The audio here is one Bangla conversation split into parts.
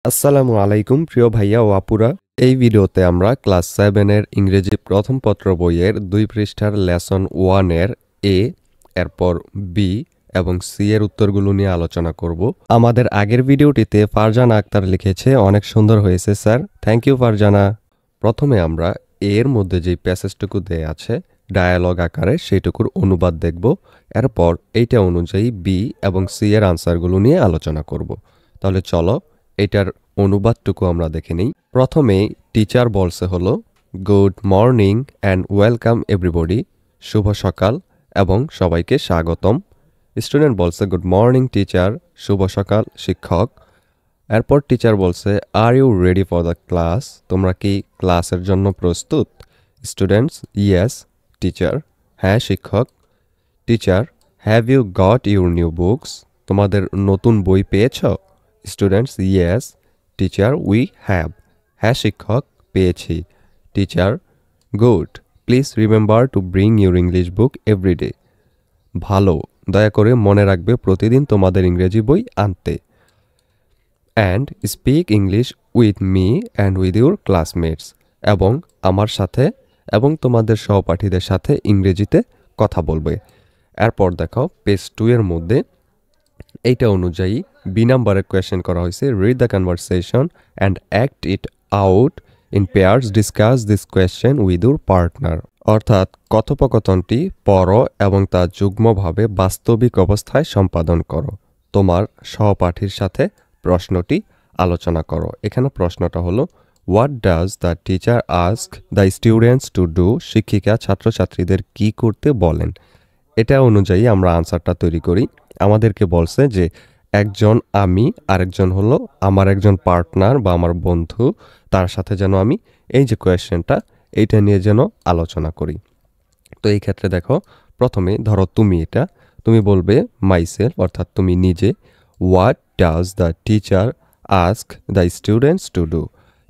আসসালামু আলাইকুম প্রিয় ভাইয়া ও আপুরা। এই ভিডিওতে আমরা ক্লাস 7 এর ইংরেজি প্রথম পত্র বইয়ের 2 পৃষ্ঠার লেসন 1 এর এ, এরপর বি এবং সি এর উত্তরগুলো নিয়ে আলোচনা করব। আমাদের আগের ভিডিওটিতে ফারজানা আক্তার লিখেছে, অনেক সুন্দর হয়েছে স্যার, থ্যাংক ইউ ফারজানা। প্রথমে আমরা এর মধ্যে যে প্যাসেজটুকু দেয়া আছে ডায়ালগ আকারে সেইটুকুর অনুবাদ দেখব। এরপর এইটা অনুযায়ী বি এবং সি এর আনসারগুলো নিয়ে আলোচনা করব। তাহলে চলো এটার অনুবাদটুকু আমরা দেখে নিই। প্রথমে টিচার বলছে হলো good morning and welcome everybody, শুভ সকাল এবং সবাইকে স্বাগতম। স্টুডেন্ট বলছে গুড মর্নিং টিচার, শুভ সকাল শিক্ষক। এরপর টিচার বলছে are you ready for the class, তোমরা কি ক্লাসের জন্য প্রস্তুত? স্টুডেন্টস ইয়েস টিচার, হ্যাঁ শিক্ষক। Teacher have you got your new books, তোমাদের নতুন বই পেয়েছ? Students yes teacher we have, হ্যাঁ শিক্ষক পেয়েছি। Teacher good, please remember to bring your English book every day, ভালো, দয়া করে মনে রাখবে প্রতিদিন তোমাদের ইংরেজি বই আনতে। And speak English with me and with your classmates, এবং আমার সাথে এবং তোমাদের সহপাঠীদের সাথে ইংরেজিতে কথা বলবে। এরপর দেখো পেজ 2 এর মধ্যে এইটা অনুযায়ী বি নাম্বারের কোয়েশ্চেন করা হয়েছে, read the conversation and act it out in pairs, discuss this question with your partner. অর্থাৎ কথোপকথনটি পড়ো এবং তা যুগ্মভাবে বাস্তবিক অবস্থায় সম্পাদন করো। তোমার সহপাঠীর সাথে প্রশ্নটি আলোচনা করো। এখানে প্রশ্নটা হলো what does the teacher ask the students to do, শিক্ষিকা ছাত্রছাত্রীদের কি করতে বলেন। এটা অনুযায়ী আমরা আনসারটা তৈরি করি। আমাদেরকে বলছে যে একজন আমি, আরেকজন হলো আমার একজন পার্টনার বা আমার বন্ধু, তার সাথে যেন আমি এই যে কোয়েশ্চেনটা এইটা নিয়ে যেন আলোচনা করি। তো এই ক্ষেত্রে দেখো প্রথমে ধরো তুমি বলবে মাইসেলফ, অর্থাৎ তুমি নিজে। What does the teacher ask the students to do,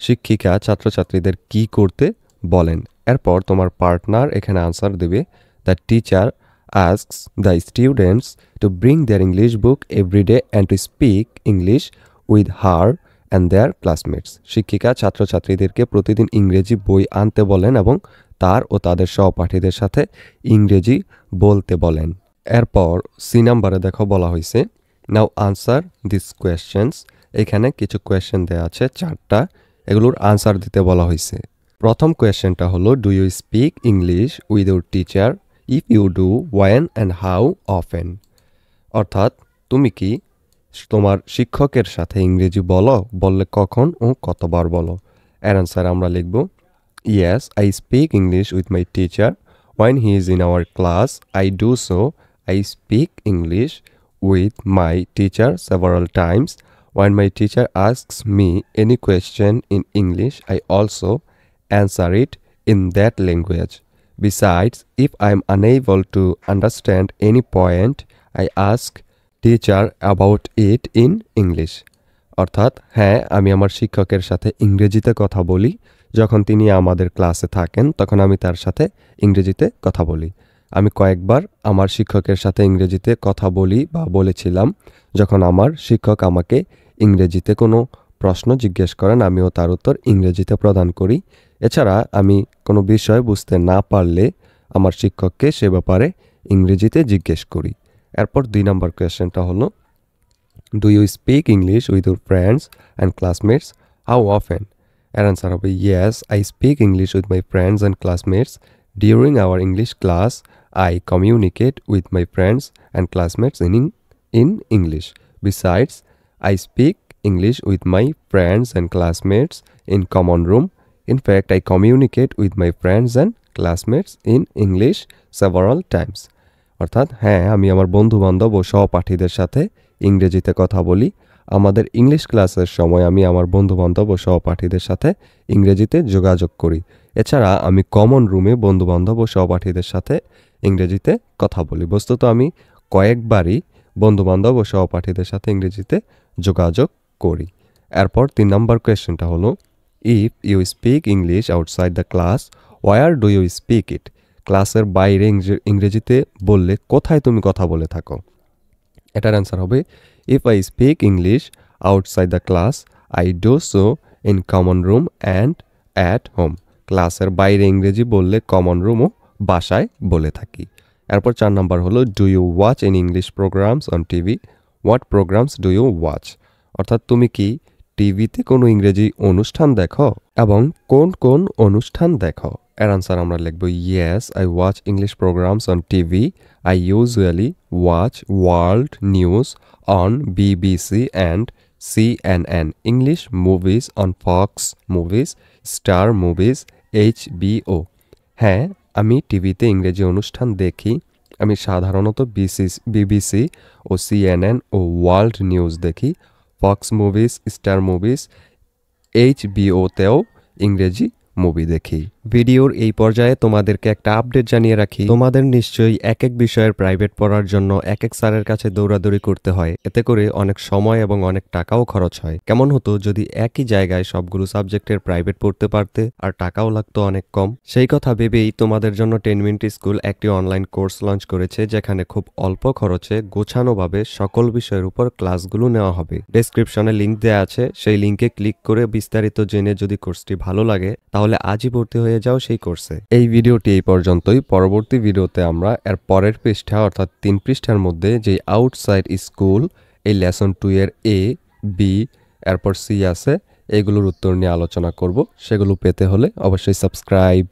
শিক্ষিকা ছাত্রছাত্রীদের কি করতে বলেন। এরপর তোমার পার্টনার এখানে আনসার দেবে the teacher asks the students to bring their English book every day and to speak English with her and their classmates. শিক্ষিকা ছাত্রছাত্রীদেরকে প্রতিদিন ইংরেজি বই আনতে বলেন এবং তার ও তাদের সহপাঠীদের সাথে ইংরেজি বলতে বলেন। এরপর সি নাম্বারে দেখো বলা হয়েছে নাও আনসার দিস কোয়েশ্চেন্স। এখানে কিছু কোয়েশ্চেন দেওয়া আছে 4টা, এগুলোর আনসার দিতে বলা হয়েছে। প্রথম কোয়েশ্চেনটা হলো do you speak English with your teacher, if you do when and how often, অর্থাৎ তুমি কি তোমার শিক্ষকের সাথে ইংরেজি বলো, বললে কখন ও কতবার বলো। এর অ্যান্সার আমরা লিখব yes I speak English with my teacher when he is in our class, I do so, I speak English with my teacher several times, when my teacher asks me any question in English I also answer it in that language. Besides, if I am unable to understand any point, I ask teacher about it in English. অর্থাৎ হ্যাঁ, আমি আমার শিক্ষকের সাথে ইংরেজিতে কথা বলি। যখন তিনি আমাদের ক্লাসে থাকেন তখন আমি তার সাথে ইংরেজিতে কথা বলি। আমি কয়েকবার আমার শিক্ষকের সাথে ইংরেজিতে কথা বলি বা বলেছিলাম যখন আমার শিক্ষক আমাকে ইংরেজিতে কোনো প্রশ্ন জিজ্ঞেস করেন, আমিও তার উত্তর ইংরেজিতে প্রদান করি। এছাড়া আমি কোনো বিষয় বুঝতে না পারলে আমার শিক্ষককে সে ব্যাপারে ইংরেজিতে জিজ্ঞেস করি। এরপর 2 নম্বর কোয়েশ্চেনটা হলো do you speak English with your friends and classmates, how often. এর অ্যান্সার হবে yes I speak English with my friends and classmates, during our English class I communicate with my friends and classmates in English. Besides I speak English with my friends and classmates in common room. In fact, I communicate with my friends and classmates in English several times. অর্থাৎ হ্যাঁ, আমি আমার বন্ধুবান্ধব ও সহপাঠীদের সাথে ইংরেজিতে কথা বলি। আমাদের ইংলিশ ক্লাসের সময় আমি আমার বন্ধুবান্ধব ও সহপাঠীদের সাথে ইংরেজিতে যোগাযোগ করি। এছাড়া আমি কমন রুমে বন্ধুবান্ধব ও সহপাঠীদের সাথে ইংরেজিতে কথা বলি। বস্তুত আমি কয়েকবারই বন্ধুবান্ধব ও সহপাঠীদের সাথে ইংরেজিতে যোগাযোগ করি। এরপর 3 নম্বর কোয়েশ্চেনটা হলো if you speak English outside the class where do you speak it, ক্লাসের বাইরে ইংরেজিতে বললে কোথায় তুমি কথা বলে থাকো। এটার অ্যান্সার হবে if I speak English outside the class I do so in common room and at home. ক্লাসের বাইরে ইংরেজি বললে কমন রুমও বাসায় বলে থাকি। এরপর 4 নাম্বার হলো do you watch in English programmes on TV? What programmes do you watch? অর্থাৎ তুমি কি টিভিতে কোনো ইংরেজি অনুষ্ঠান দেখো এবং কোন কোন অনুষ্ঠান দেখো? এর আনসার আমরা লিখব yes I watch English programmes on TV. I usually watch world news on BBC and CNN, English movies on Fox Movies, Star Movies, HBO। হ্যাঁ, আমি টিভিতে ইংরেজি অনুষ্ঠান দেখি। আমি সাধারণত বিবিসি ও CNN ও ওয়ার্ল্ড নিউজ দেখি। ফক্স মুভিজ, স্টার মুভিজ, HBO-তেও ইংরেজি মুভি দেখি। ভিডিওর এই পর্যায়ে তোমাদেরকে একটা আপডেট জানিয়ে রাখি, তোমাদের নিশ্চয়ই এক এক বিষয়ের প্রাইভেট পড়ার জন্য এক এক স্যারের কাছে দৌড়াদৌড়ি করতে হয়। এতে করে অনেক সময় এবং অনেক টাকাও খরচ হয়। কেমন হতো যদি একই জায়গায় সবগুলো সাবজেক্টের প্রাইভেট পড়তে পারতে আর টাকাও লাগতো অনেক কম। সেই কথা ভেবেই তোমাদের জন্য 10 মিনিট স্কুল একটি অনলাইন কোর্স লঞ্চ করেছে, যেখানে খুব অল্প খরচে গোছানোভাবে সকল বিষয়ের উপর ক্লাসগুলো নেওয়া হবে। ডেসক্রিপশনে লিংক দেওয়া আছে, সেই লিংকে ক্লিক করে বিস্তারিত জেনে যদি কোর্সটি ভালো লাগে তাহলে আজই ভর্তি হয়ে যাও সেই কোর্সে। এই ভিডিওটি এই পর্যন্তই। পরবর্তী ভিডিওতে আমরা এর পরের পৃষ্ঠা অর্থাৎ 3 পৃষ্ঠার মধ্যে যে আউটসাইড স্কুল এই লেসন 2 এর A, B এরপর C আছে, এগুলোর উত্তর নিয়ে আলোচনা করব। সেগুলো পেতে হলে অবশ্যই সাবস্ক্রাইব